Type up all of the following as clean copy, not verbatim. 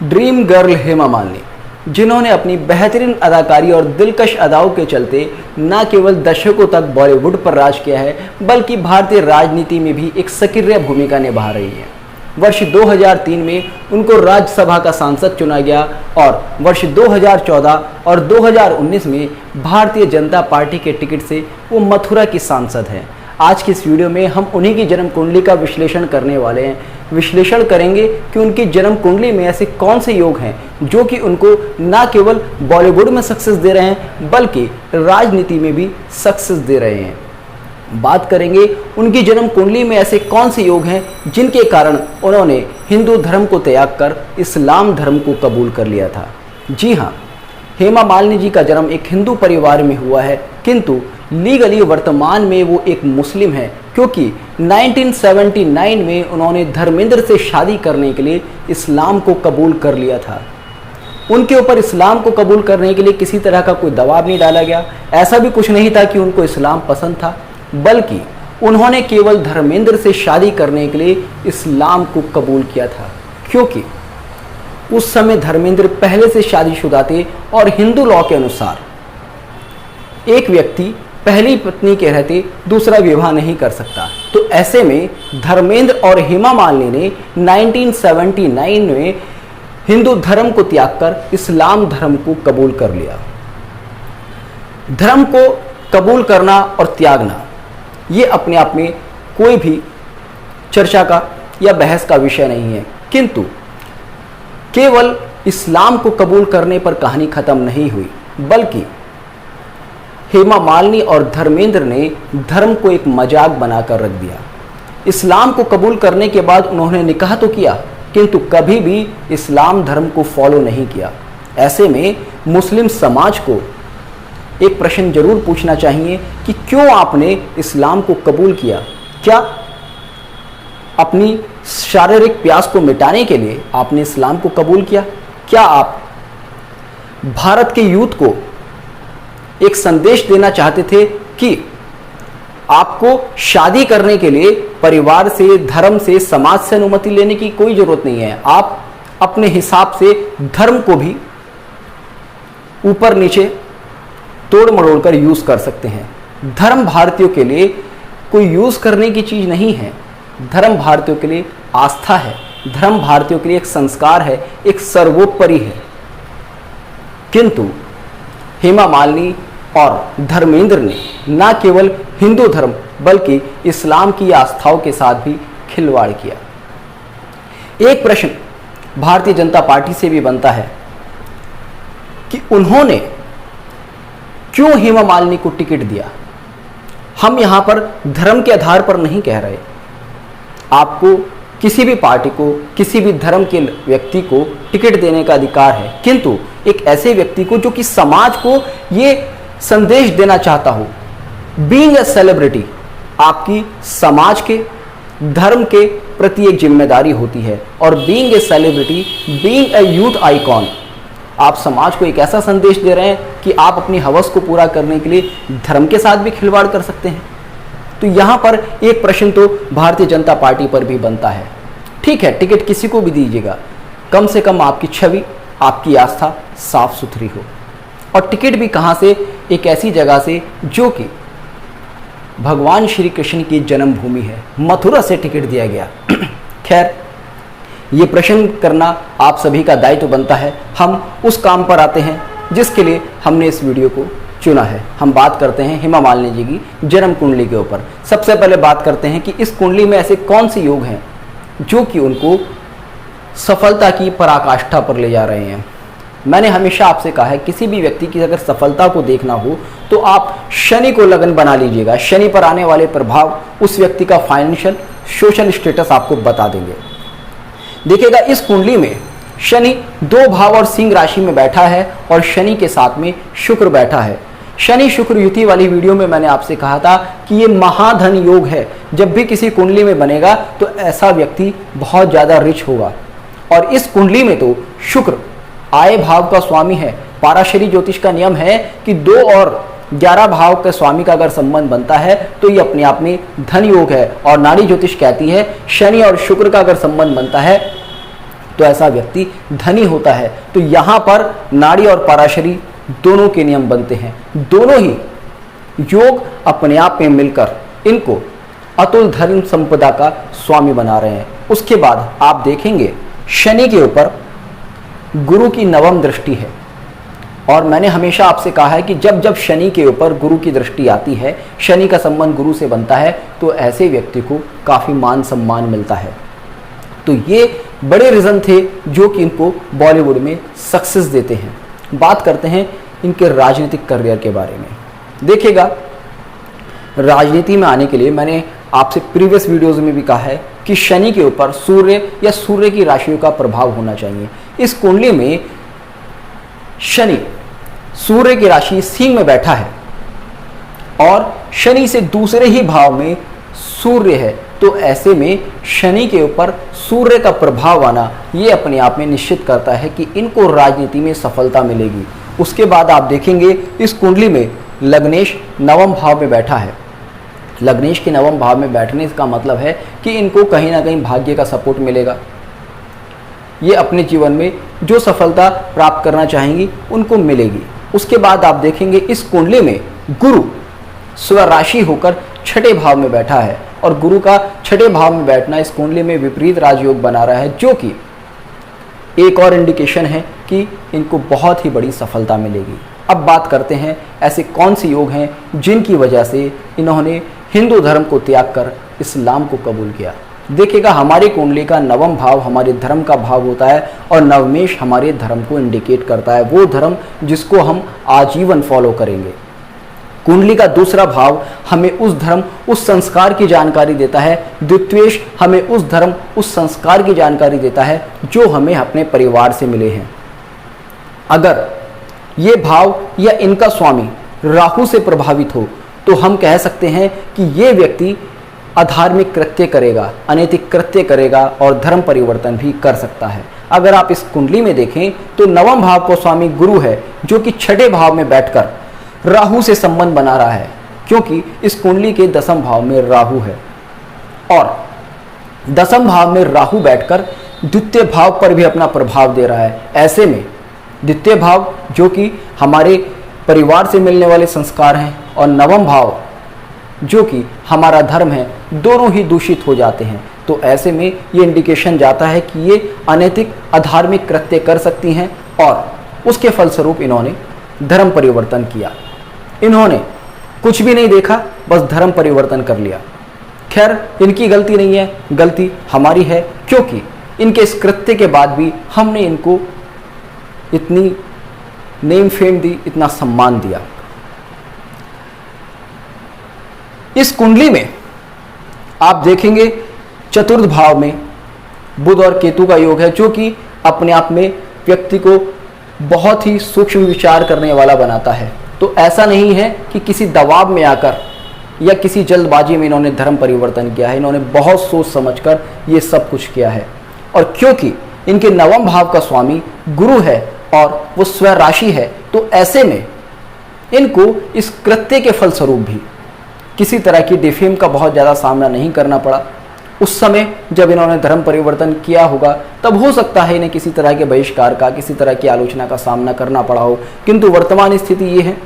Dream girl Hema Malini, जिन्होंने अपनी बेहतरीन अदाकारी और दिलकश अदाओं के चलते न केवल दशकों तक बॉलीवुड पर राज किया है बल्कि भारतीय राजनीति में भी एक सक्रिय भूमिका निभा रही हैं। वर्ष 2003 में उनको राज्यसभा का सांसद चुना गया और वर्ष 2014 और 2019 में भारतीय जनता पार्टी के टिकट से वो मथुरा की सांसद हैं। आज की इस वीडियो में हम उन्हीं की जन्म कुंडली का विश्लेषण करने वाले हैं। विश्लेषण करेंगे कि उनकी जन्म कुंडली में ऐसे कौन से योग हैं जो कि उनको न केवल बॉलीवुड में सक्सेस दे रहे हैं बल्कि राजनीति में भी सक्सेस दे रहे हैं। बात करेंगे उनकी जन्म कुंडली में ऐसे कौन से योग हैं जिनके कारण उन्होंने हिंदू धर्म को त्याग कर इस्लाम धर्म को कबूल कर लिया था। जी हाँ, हेमा मालिनी जी का जन्म एक हिंदू परिवार में हुआ है, किंतु लीगली वर्तमान में वो एक मुस्लिम है क्योंकि 1979 में उन्होंने धर्मेंद्र से शादी करने के लिए इस्लाम को कबूल कर लिया था। उनके ऊपर इस्लाम को कबूल करने के लिए किसी तरह का कोई दबाव नहीं डाला गया। ऐसा भी कुछ नहीं था कि उनको इस्लाम पसंद था, बल्कि उन्होंने केवल धर्मेंद्र से शादी करने के लिए इस्लाम को कबूल किया था क्योंकि उस समय धर्मेंद्र पहले से शादीशुदा थे और हिंदू लॉ के अनुसार एक व्यक्ति पहली पत्नी के रहते दूसरा विवाह नहीं कर सकता। तो ऐसे में धर्मेंद्र और हेमा मालिनी ने 1979 में हिंदू धर्म को त्याग कर इस्लाम धर्म को कबूल कर लिया। धर्म को कबूल करना और त्यागना ये अपने आप में कोई भी चर्चा का या बहस का विषय नहीं है, किंतु केवल इस्लाम को कबूल करने पर कहानी खत्म नहीं हुई बल्कि हेमा मालिनी और धर्मेंद्र ने धर्म को एक मजाक बनाकर रख दिया। इस्लाम को कबूल करने के बाद उन्होंने निकाह तो किया किंतु कभी भी इस्लाम धर्म को फॉलो नहीं किया। ऐसे में मुस्लिम समाज को एक प्रश्न जरूर पूछना चाहिए कि क्यों आपने इस्लाम को कबूल किया? क्या अपनी शारीरिक प्यास को मिटाने के लिए आपने इस्लाम को कबूल किया? क्या आप भारत के यूथ को एक संदेश देना चाहते थे कि आपको शादी करने के लिए परिवार से, धर्म से, समाज से अनुमति लेने की कोई जरूरत नहीं है, आप अपने हिसाब से धर्म को भी ऊपर नीचे तोड़ मरोड़ कर यूज कर सकते हैं। धर्म भारतीयों के लिए कोई यूज करने की चीज नहीं है। धर्म भारतीयों के लिए आस्था है, धर्म भारतीयों के लिए एक संस्कार है, एक सर्वोपरि है। किंतु हेमा मालिनी और धर्मेंद्र ने न केवल हिंदू धर्म बल्कि इस्लाम की आस्थाओं के साथ भी खिलवाड़ किया। एक प्रश्न भारतीय जनता पार्टी से भी बनता है कि उन्होंने क्यों हेमा मालिनी को टिकट दिया। हम यहां पर धर्म के आधार पर नहीं कह रहे। आपको किसी भी पार्टी को, किसी भी धर्म के व्यक्ति को टिकट देने का अधिकार है, किंतु एक ऐसे व्यक्ति को जो कि समाज को ये संदेश देना चाहता हो, बीइंग ए सेलिब्रिटी आपकी समाज के, धर्म के प्रति एक जिम्मेदारी होती है और being a celebrity, being a youth icon, आप समाज को एक ऐसा संदेश दे रहे हैं कि आप अपनी हवस को पूरा करने के लिए धर्म के साथ भी खिलवाड़ कर सकते हैं। तो यहां पर एक प्रश्न तो भारतीय जनता पार्टी पर भी बनता है। ठीक है, टिकट किसी को भी दीजिएगा, कम से कम आपकी छवि, आपकी आस्था साफ सुथरी हो। और टिकट भी कहां से? एक ऐसी जगह से जो कि भगवान श्री कृष्ण की जन्मभूमि है, मथुरा से टिकट दिया गया। खैर, ये प्रश्न करना आप सभी का दायित्व बनता है। हम उस काम पर आते हैं जिसके लिए हमने इस वीडियो को चुना है। हम बात करते हैं हेमा मालिनी जी की जन्म कुंडली के ऊपर। सबसे पहले बात करते हैं कि इस कुंडली में ऐसे कौन से योग हैं जो कि उनको सफलता की पराकाष्ठा पर ले जा रहे हैं। मैंने हमेशा आपसे कहा है, किसी भी व्यक्ति की अगर सफलता को देखना हो तो आप शनि को लगन बना लीजिएगा। शनि पर आने वाले प्रभाव उस व्यक्ति का फाइनेंशियल, सोशल स्टेटस आपको बता देंगे। देखिएगा, इस कुंडली में शनि 2 भाव और सिंह राशि में बैठा है और शनि के साथ में शुक्र बैठा है। शनि शुक्र युति वाली वीडियो में मैंने आपसे कहा था कि ये महाधन योग है। जब भी किसी कुंडली में बनेगा तो ऐसा व्यक्ति बहुत ज़्यादा रिच होगा। और इस कुंडली में तो शुक्र आय भाव का स्वामी है। पाराशरी ज्योतिष का नियम है कि 2 और 11 भाव के स्वामी का अगर संबंध बनता है तो ये अपने आप में धन योग है। और नाड़ी ज्योतिष कहती है शनि और शुक्र का अगर संबंध बनता है तो ऐसा व्यक्ति धनी होता है। तो यहाँ पर नाड़ी और पराशरी दोनों के नियम बनते हैं। दोनों ही योग अपने आप में मिलकर इनको अतुल धर्म संपदा का स्वामी बना रहे हैं। उसके बाद आप देखेंगे शनि के ऊपर गुरु की नवम दृष्टि है, और मैंने हमेशा आपसे कहा है कि जब जब शनि के ऊपर गुरु की दृष्टि आती है, शनि का संबंध गुरु से बनता है, तो ऐसे व्यक्ति को काफ़ी मान सम्मान मिलता है। तो ये बड़े रीज़न थे जो कि इनको बॉलीवुड में सक्सेस देते हैं। बात करते हैं इनके राजनीतिक करियर के बारे में। देखिएगा, राजनीति में आने के लिए मैंने आपसे प्रीवियस वीडियोज़ में भी कहा है कि शनि के ऊपर सूर्य या सूर्य की राशियों का प्रभाव होना चाहिए। इस कुंडली में शनि सूर्य की राशि सिंह में बैठा है और शनि से दूसरे ही भाव में सूर्य है, तो ऐसे में शनि के ऊपर सूर्य का प्रभाव आना ये अपने आप में निश्चित करता है कि इनको राजनीति में सफलता मिलेगी। उसके बाद आप देखेंगे इस कुंडली में लग्नेश नवम भाव में बैठा है। लग्नेश के नवम भाव में बैठने का मतलब है कि इनको कहीं ना कहीं भाग्य का सपोर्ट मिलेगा। ये अपने जीवन में जो सफलता प्राप्त करना चाहेंगी उनको मिलेगी। उसके बाद आप देखेंगे इस कुंडली में गुरु स्वराशि होकर छठे भाव में बैठा है, और गुरु का छठे भाव में बैठना इस कुंडली में विपरीत राजयोग बना रहा है, जो कि एक और इंडिकेशन है कि इनको बहुत ही बड़ी सफलता मिलेगी। अब बात करते हैं ऐसे कौन से योग हैं जिनकी वजह से इन्होंने हिंदू धर्म को त्याग कर इस्लाम को कबूल किया। देखिएगा, हमारी कुंडली का नवम भाव हमारे धर्म का भाव होता है, और नवमेश हमारे धर्म को इंडिकेट करता है, वो धर्म जिसको हम आजीवन फॉलो करेंगे। कुंडली का दूसरा भाव हमें उस धर्म उस संस्कार की जानकारी देता है। द्वितीयेश हमें उस धर्म उस संस्कार की जानकारी देता है जो हमें अपने परिवार से मिले हैं। अगर ये भाव या इनका स्वामी राहु से प्रभावित हो तो हम कह सकते हैं कि ये व्यक्ति अधार्मिक कृत्य करेगा, अनैतिक कृत्य करेगा और धर्म परिवर्तन भी कर सकता है। अगर आप इस कुंडली में देखें तो नवम भाव को स्वामी गुरु है, जो कि छठे भाव में बैठकर राहु से संबंध बना रहा है, क्योंकि इस कुंडली के दसम भाव में राहु है, और दसम भाव में राहु बैठकर द्वितीय भाव पर भी अपना प्रभाव दे रहा है। ऐसे में द्वितीय भाव जो कि हमारे परिवार से मिलने वाले संस्कार हैं, और नवम भाव जो कि हमारा धर्म है, दोनों ही दूषित हो जाते हैं। तो ऐसे में ये इंडिकेशन जाता है कि ये अनैतिक अधार्मिक कृत्य कर सकती हैं, और उसके फलस्वरूप इन्होंने धर्म परिवर्तन किया। इन्होंने कुछ भी नहीं देखा, बस धर्म परिवर्तन कर लिया। खैर, इनकी गलती नहीं है, गलती हमारी है, क्योंकि इनके इस कृत्य के बाद भी हमने इनको इतनी नेम फेम दी, इतना सम्मान दिया। इस कुंडली में आप देखेंगे चतुर्थ भाव में बुध और केतु का योग है, जो कि अपने आप में व्यक्ति को बहुत ही सूक्ष्म विचार करने वाला बनाता है। तो ऐसा नहीं है कि किसी दबाव में आकर या किसी जल्दबाजी में इन्होंने धर्म परिवर्तन किया है। इन्होंने बहुत सोच समझकर ये सब कुछ किया है, और क्योंकि इनके नवम भाव का स्वामी गुरु है और वो स्वराशि है, तो ऐसे में इनको इस कृत्य के फलस्वरूप भी किसी तरह की डिफेम का बहुत ज़्यादा सामना नहीं करना पड़ा। उस समय जब इन्होंने धर्म परिवर्तन किया होगा तब हो सकता है इन्हें किसी तरह के बहिष्कार का, किसी तरह की आलोचना का सामना करना पड़ा हो, किंतु वर्तमान स्थिति ये है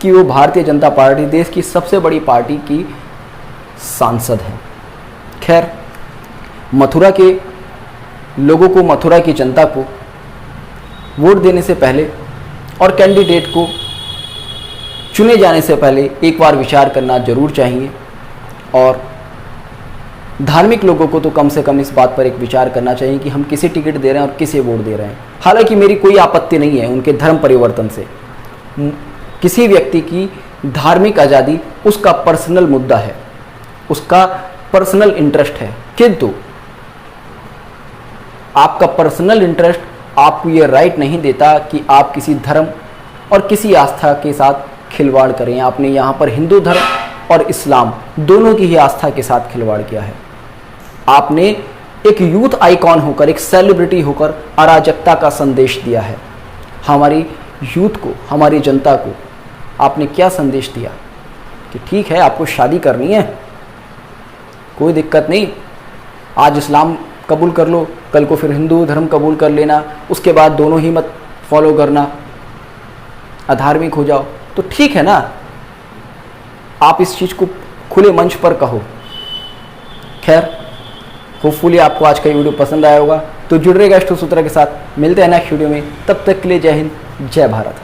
कि वो भारतीय जनता पार्टी देश की सबसे बड़ी पार्टी की सांसद है। खैर, मथुरा के लोगों को, मथुरा की जनता को वोट देने से पहले और कैंडिडेट को चुने जाने से पहले एक बार विचार करना जरूर चाहिए, और धार्मिक लोगों को तो कम से कम इस बात पर एक विचार करना चाहिए कि हम किसे टिकट दे रहे हैं और किसे वोट दे रहे हैं। हालांकि मेरी कोई आपत्ति नहीं है उनके धर्म परिवर्तन से। किसी व्यक्ति की धार्मिक आज़ादी उसका पर्सनल मुद्दा है, उसका पर्सनल इंटरेस्ट है, किंतु आपका पर्सनल इंटरेस्ट आपको ये राइट नहीं देता कि आप किसी धर्म और किसी आस्था के साथ खिलवाड़ करें। आपने यहाँ पर हिंदू धर्म और इस्लाम दोनों की ही आस्था के साथ खिलवाड़ किया है। आपने एक यूथ आइकॉन होकर, एक सेलिब्रिटी होकर अराजकता का संदेश दिया है। हमारी यूथ को, हमारी जनता को आपने क्या संदेश दिया कि ठीक है, आपको शादी करनी है, कोई दिक्कत नहीं, आज इस्लाम कबूल कर लो, कल को फिर हिंदू धर्म कबूल कर लेना, उसके बाद दोनों ही मत फॉलो करना, अधार्मिक हो जाओ, तो ठीक है ना, आप इस चीज़ को खुले मंच पर कहो। खैर, होपफुली आपको आज का ये वीडियो पसंद आया होगा। तो जुड़ रहेगा अष्टसूत्र के साथ, मिलते हैं नेक्स्ट वीडियो में, तब तक के लिए जय हिंद, जय भारत।